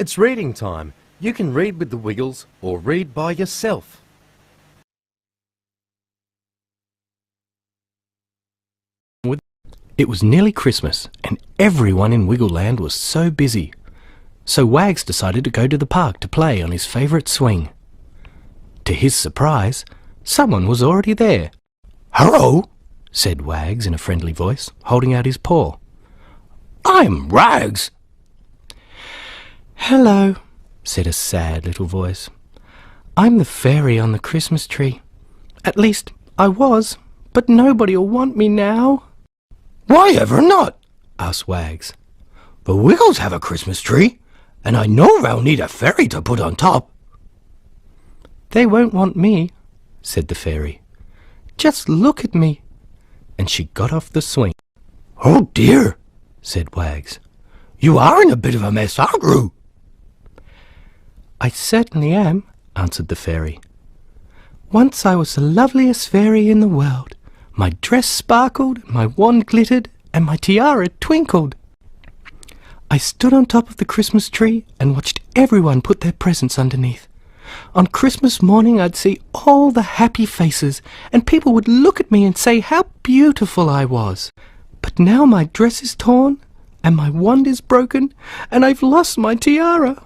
It's reading time. You can read with the Wiggles or read by yourself. It was nearly Christmas and everyone in Wiggleland was so busy. So Wags decided to go to the park to play on his favourite swing. To his surprise, someone was already there. "Hello," said Wags in a friendly voice, holding out his paw. "I'm Wags." "Hello," said a sad little voice. "I'm the fairy on the Christmas tree. At least, I was, but nobody'll want me now." "Why ever not?" asked Wags. "The Wiggles have a Christmas tree, and I know they'll need a fairy to put on top." "They won't want me," said the fairy. "Just look at me." And she got off the swing. "Oh dear," said Wags. "You are in a bit of a mess, aren't you?" "I certainly am," answered the fairy. "Once I was the loveliest fairy in the world. My dress sparkled, my wand glittered, and my tiara twinkled. I stood on top of the Christmas tree and watched everyone put their presents underneath. On Christmas morning I'd see all the happy faces, and people would look at me and say how beautiful I was. But now my dress is torn, and my wand is broken, and I've lost my tiara.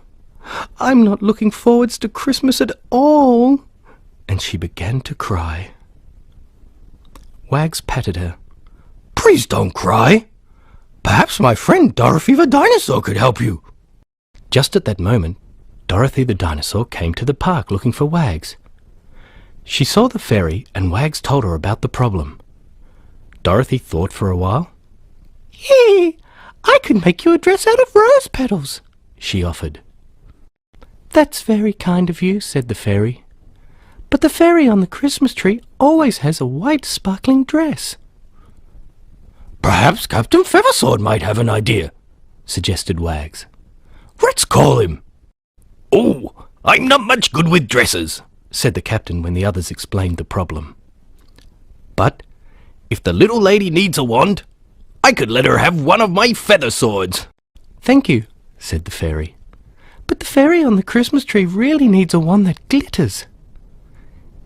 I'm not looking forwards to Christmas at all." And she began to cry. Wags patted her. "Please don't cry. Perhaps my friend Dorothy the dinosaur could help you." Just at that moment, Dorothy the dinosaur came to the park looking for Wags. She saw the fairy and Wags told her about the problem. Dorothy thought for a while. "Hey, I could make you a dress out of rose petals," she offered. "That's very kind of you," said the fairy. "But the fairy on the Christmas tree always has a white sparkling dress." "Perhaps Captain Feathersword might have an idea," suggested Wags. "Let's call him." "Oh, I'm not much good with dresses," said the captain when the others explained the problem. "But if the little lady needs a wand, I could let her have one of my feather swords." "Thank you," said the fairy. "But the fairy on the Christmas tree really needs a wand that glitters."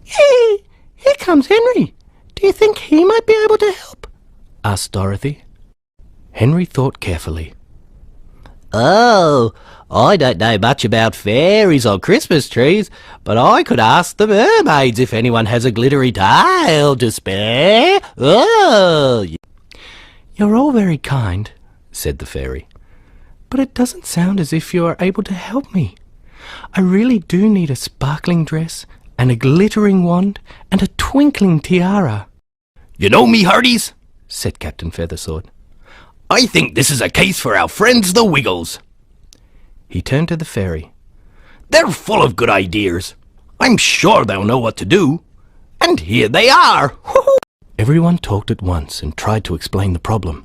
"Hey, here comes Henry. Do you think he might be able to help?" asked Dorothy. Henry thought carefully. "Oh, I don't know much about fairies or Christmas trees, but I could ask the mermaids if anyone has a glittery tail to spare. Oh!" "You're all very kind," said the fairy, "but it doesn't sound as if you are able to help me. I really do need a sparkling dress and a glittering wand and a twinkling tiara." "You know me, hearties," said Captain Feathersword. "I think this is a case for our friends the Wiggles." He turned to the fairy. "They're full of good ideas. I'm sure they'll know what to do. And here they are!" Everyone talked at once and tried to explain the problem.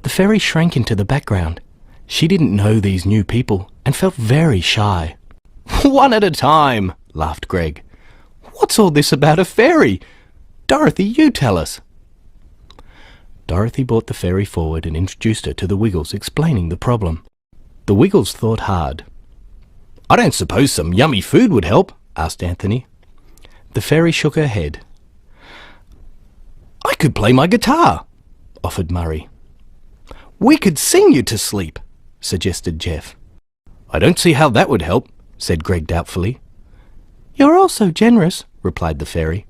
The fairy shrank into the background. She didn't know these new people and felt very shy. "One at a time," laughed Greg. "What's all this about a fairy? Dorothy, you tell us." Dorothy brought the fairy forward and introduced her to the Wiggles, explaining the problem. The Wiggles thought hard. "I don't suppose some yummy food would help?" asked Anthony. The fairy shook her head. "I could play my guitar," offered Murray. "We could sing you to sleep," suggested Jeff. "I don't see how that would help," said Greg doubtfully. "You're all so generous," replied the fairy.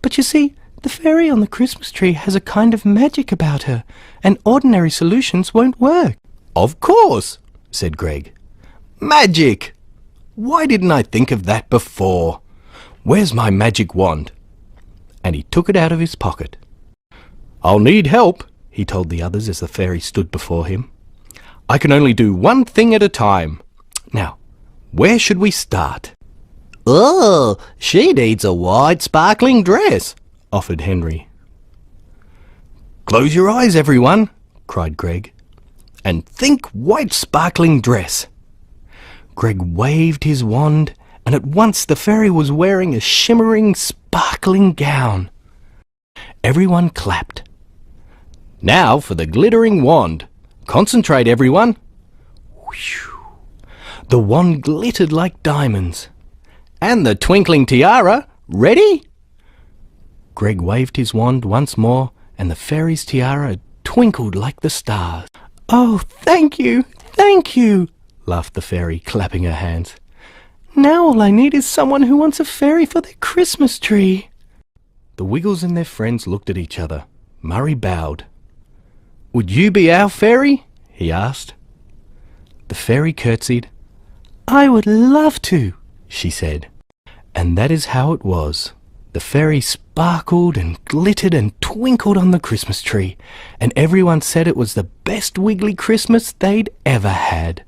"But you see, the fairy on the Christmas tree has a kind of magic about her, and ordinary solutions won't work." "Of course," said Greg. "Magic! Why didn't I think of that before? Where's my magic wand?" And he took it out of his pocket. "I'll need help," he told the others as the fairy stood before him. "I can only do one thing at a time. Now, where should we start?" "Oh, she needs a white sparkling dress," offered Henry. "Close your eyes, everyone," cried Greg, "and think white sparkling dress." Greg waved his wand, and at once the fairy was wearing a shimmering, sparkling gown. Everyone clapped. "Now for the glittering wand. Concentrate, everyone." Whew. The wand glittered like diamonds. And the twinkling tiara. Ready? Greg waved his wand once more, and the fairy's tiara twinkled like the stars. "Oh, thank you, laughed the fairy, clapping her hands. "Now all I need is someone who wants a fairy for their Christmas tree." The Wiggles and their friends looked at each other. Murray bowed. "Would you be our fairy?" he asked. The fairy curtsied. "I would love to," she said. And that is how it was. The fairy sparkled and glittered and twinkled on the Christmas tree, and everyone said it was the best wiggly Christmas they'd ever had.